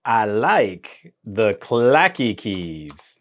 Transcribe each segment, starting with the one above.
I like the clacky keys.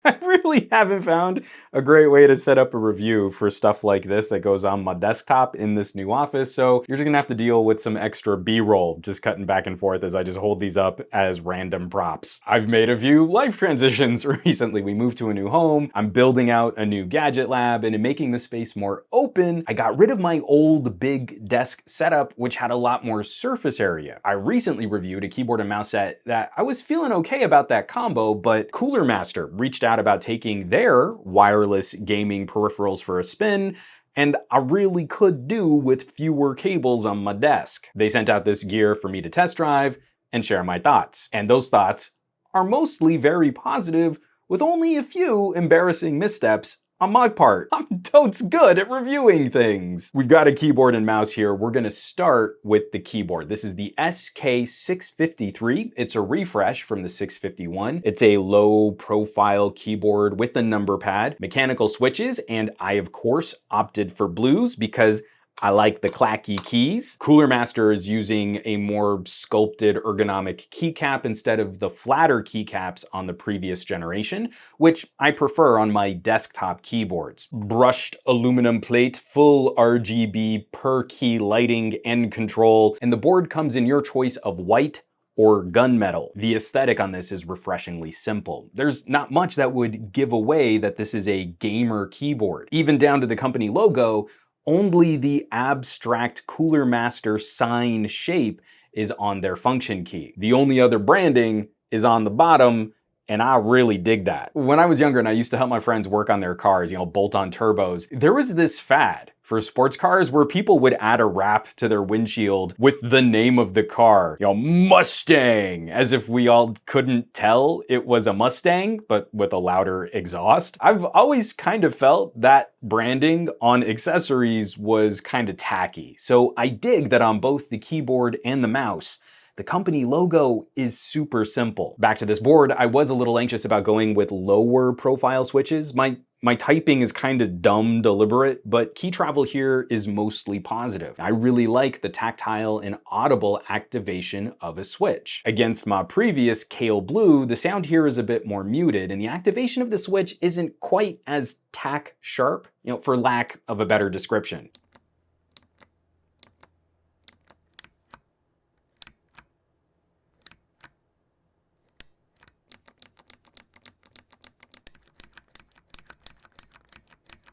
I really haven't found a great way to set up a review for stuff like this that goes on my desktop in this new office, so you're just gonna have to deal with some extra B-roll, just cutting back and forth as I just hold these up as random props. I've made a few life transitions recently. We moved to a new home, I'm building out a new gadget lab, and in making the space more open, I got rid of my old big desk setup, which had a lot more surface area. I recently reviewed a keyboard and mouse set that I was feeling okay about that combo, but CoolerMaster reached out about taking their wireless gaming peripherals for a spin, and I really could do with fewer cables on my desk. They sent out this gear for me to test drive and share my thoughts. And those thoughts are mostly very positive, with only a few embarrassing missteps on my part. I'm totes good at reviewing things. We've got a keyboard and mouse here. We're gonna start with the keyboard. This is the SK653. It's a refresh from the 651. It's a low profile keyboard with a number pad, mechanical switches, and I of course opted for blues because I like the clacky keys. CoolerMaster is using a more sculpted ergonomic keycap instead of the flatter keycaps on the previous generation, which I prefer on my desktop keyboards. Brushed aluminum plate, full RGB per key lighting and control, and the board comes in your choice of white or gunmetal. The aesthetic on this is refreshingly simple. There's not much that would give away that this is a gamer keyboard. Even down to the company logo, only the abstract CoolerMaster sign shape is on their function key. The only other branding is on the bottom, and I really dig that. When I was younger and I used to help my friends work on their cars, bolt-on turbos, there was this fad for sports cars where people would add a wrap to their windshield with the name of the car, Mustang, as if we all couldn't tell it was a Mustang, but with a louder exhaust. I've always kind of felt that branding on accessories was kind of tacky, so I dig that on both the keyboard and the mouse, the company logo is super simple. Back to this board, I was a little anxious about going with lower profile switches. My typing is kind of dumb deliberate, but key travel here is mostly positive. I really like the tactile and audible activation of a switch. Against my previous Kale Blue, the sound here is a bit more muted, and the activation of the switch isn't quite as tack sharp, for lack of a better description.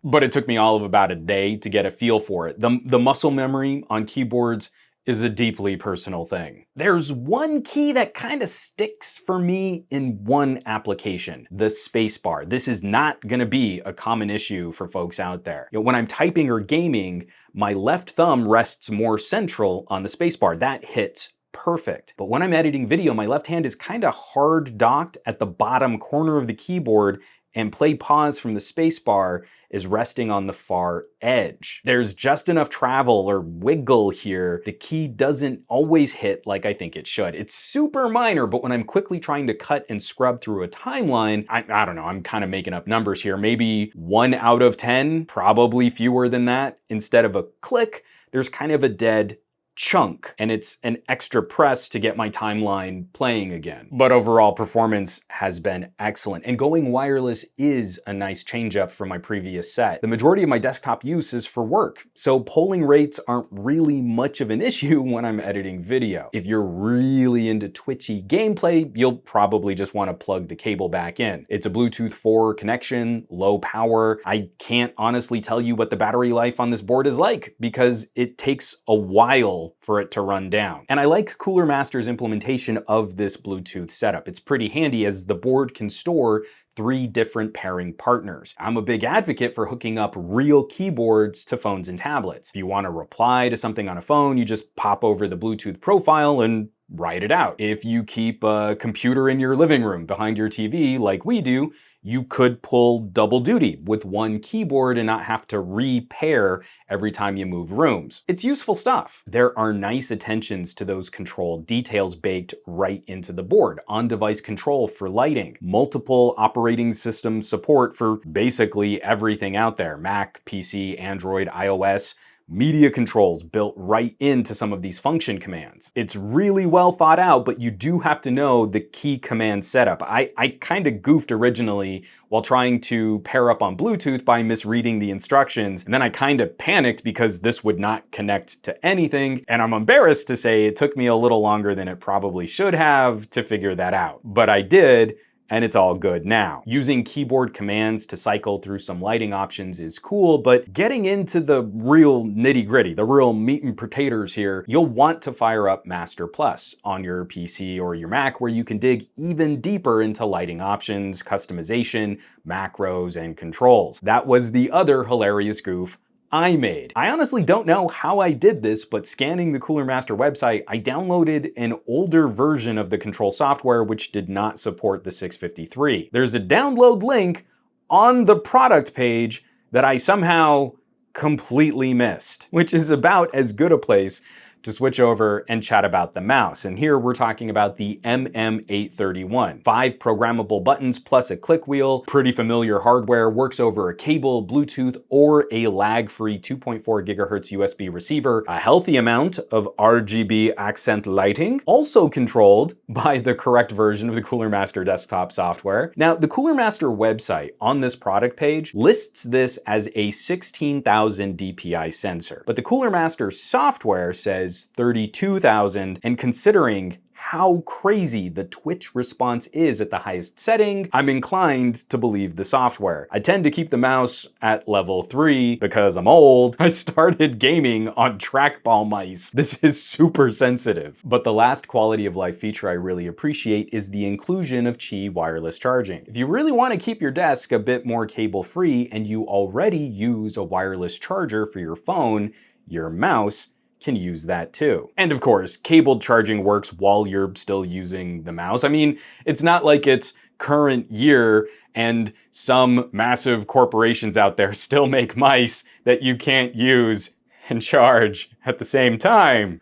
But it took me all of about a day to get a feel for it. The muscle memory on keyboards is a deeply personal thing. There's one key that kind of sticks for me in one application, the spacebar. This is not gonna be a common issue for folks out there. When I'm typing or gaming, my left thumb rests more central on the spacebar. That hits perfect. But when I'm editing video, my left hand is kind of hard docked at the bottom corner of the keyboard, and play pause from the spacebar is resting on the far edge. There's just enough travel or wiggle here. The key doesn't always hit like I think it should. It's super minor, but when I'm quickly trying to cut and scrub through a timeline, I don't know, I'm kind of making up numbers here. Maybe 1 out of 10, probably fewer than that. Instead of a click, there's kind of a dead chunk, and it's an extra press to get my timeline playing again. But overall performance has been excellent, and going wireless is a nice change up from my previous set. The majority of my desktop use is for work, so polling rates aren't really much of an issue when I'm editing video. If you're really into twitchy gameplay, you'll probably just want to plug the cable back in. It's a Bluetooth 4 connection, low power. I can't honestly tell you what the battery life on this board is like because it takes a while for it to run down. And I like CoolerMaster's implementation of this Bluetooth setup. It's pretty handy as the board can store 3 different pairing partners. I'm a big advocate for hooking up real keyboards to phones and tablets. If you want to reply to something on a phone, you just pop over the Bluetooth profile and write it out. If you keep a computer in your living room behind your TV like we do, you could pull double duty with one keyboard and not have to repair every time you move rooms. It's useful stuff. There are nice attentions to those control details baked right into the board. On-device control for lighting, multiple operating system support for basically everything out there, Mac, PC, Android, iOS, media controls built right into some of these function commands. It's really well thought out, but you do have to know the key command setup. I kind of goofed originally while trying to pair up on Bluetooth by misreading the instructions, and then I kind of panicked because this would not connect to anything, and I'm embarrassed to say it took me a little longer than it probably should have to figure that out. But I did, and it's all good now. Using keyboard commands to cycle through some lighting options is cool, but getting into the real nitty-gritty, the real meat and potatoes here, you'll want to fire up Master Plus on your PC or your Mac, where you can dig even deeper into lighting options, customization, macros, and controls. That was the other hilarious goof I made. I honestly don't know how I did this, but scanning the CoolerMaster website, I downloaded an older version of the control software which did not support the 653. There's a download link on the product page that I somehow completely missed, which is about as good a place to switch over and chat about the mouse. And here we're talking about the MM831. 5 programmable buttons plus a click wheel, pretty familiar hardware, works over a cable, Bluetooth, or a lag-free 2.4 gigahertz USB receiver, a healthy amount of RGB accent lighting, also controlled by the correct version of the CoolerMaster desktop software. Now, the CoolerMaster website on this product page lists this as a 16,000 DPI sensor, but the CoolerMaster software says 32,000, and considering how crazy the twitch response is at the highest setting, I'm inclined to believe the software. I tend to keep the mouse at level 3 because I'm old. I started gaming on trackball mice. This is super sensitive. But the last quality of life feature I really appreciate is the inclusion of Qi wireless charging. If you really want to keep your desk a bit more cable free and you already use a wireless charger for your phone, your mouse can use that too. And of course, cabled charging works while you're still using the mouse. I mean, it's not like it's current year and some massive corporations out there still make mice that you can't use and charge at the same time.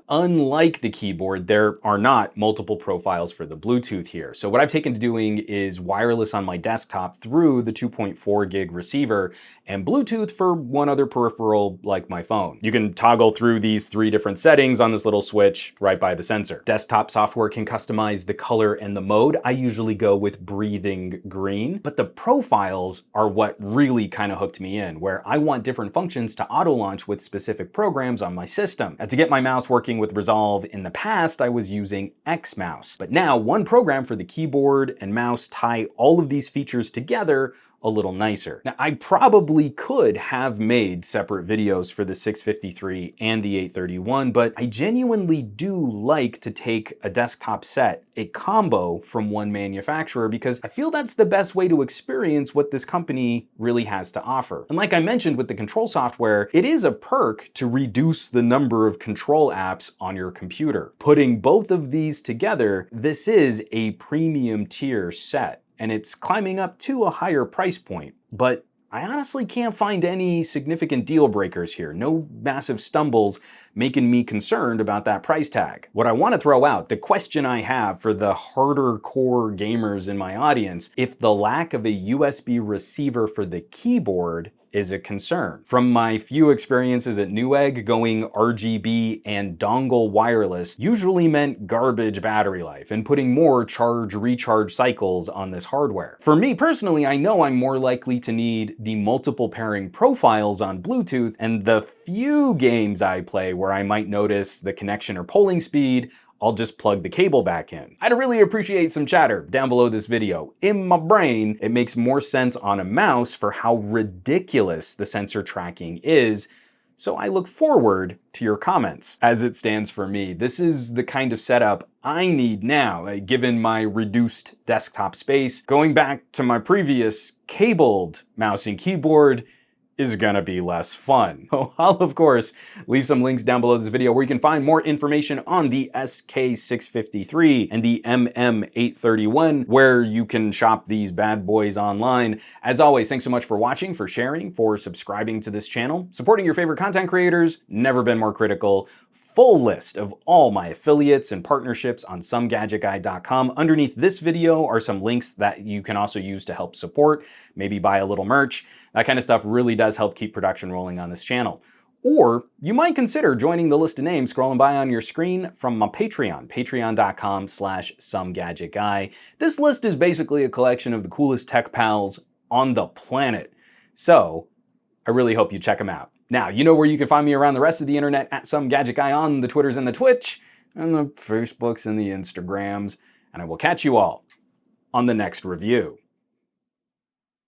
Unlike the keyboard, there are not multiple profiles for the Bluetooth here. So what I've taken to doing is wireless on my desktop through the 2.4 gig receiver and Bluetooth for one other peripheral like my phone. You can toggle through these 3 different settings on this little switch right by the sensor. Desktop software can customize the color and the mode. I usually go with breathing green, but the profiles are what really kind of hooked me in, where I want different functions to auto launch with specific programs on my system. And to get my mouse working with Resolve in the past, I was using Xmouse. But now one program for the keyboard and mouse tie all of these features together a little nicer. Now, I probably could have made separate videos for the 653 and the 831, but I genuinely do like to take a desktop set, a combo from one manufacturer, because I feel that's the best way to experience what this company really has to offer. And like I mentioned with the control software, it is a perk to reduce the number of control apps on your computer. Putting both of these together, this is a premium tier set, and it's climbing up to a higher price point. But I honestly can't find any significant deal breakers here. No massive stumbles making me concerned about that price tag. What I want to throw out, the question I have for the harder core gamers in my audience, if the lack of a USB receiver for the keyboard is a concern. From my few experiences at Newegg, going RGB and dongle wireless usually meant garbage battery life and putting more charge-recharge cycles on this hardware. For me personally, I know I'm more likely to need the multiple pairing profiles on Bluetooth, and the few games I play where I might notice the connection or polling speed, I'll just plug the cable back in. I'd really appreciate some chatter down below this video. In my brain, it makes more sense on a mouse for how ridiculous the sensor tracking is, so I look forward to your comments. As it stands for me, this is the kind of setup I need now, given my reduced desktop space. Going back to my previous cabled mouse and keyboard is gonna be less fun. Oh, I'll of course leave some links down below this video where you can find more information on the SK653 and the MM831, where you can shop these bad boys online. As always, thanks so much for watching, for sharing, for subscribing to this channel. Supporting your favorite content creators, never been more critical. Full list of all my affiliates and partnerships on SomeGadgetGuy.com. Underneath this video are some links that you can also use to help support, maybe buy a little merch. That kind of stuff really does help keep production rolling on this channel. Or you might consider joining the list of names scrolling by on your screen from my Patreon, patreon.com/SomeGadgetGuy. This list is basically a collection of the coolest tech pals on the planet. So I really hope you check them out. Now, you know where you can find me around the rest of the internet at SomeGadgetGuy on the Twitters and the Twitch, and the Facebooks and the Instagrams. And I will catch you all on the next review.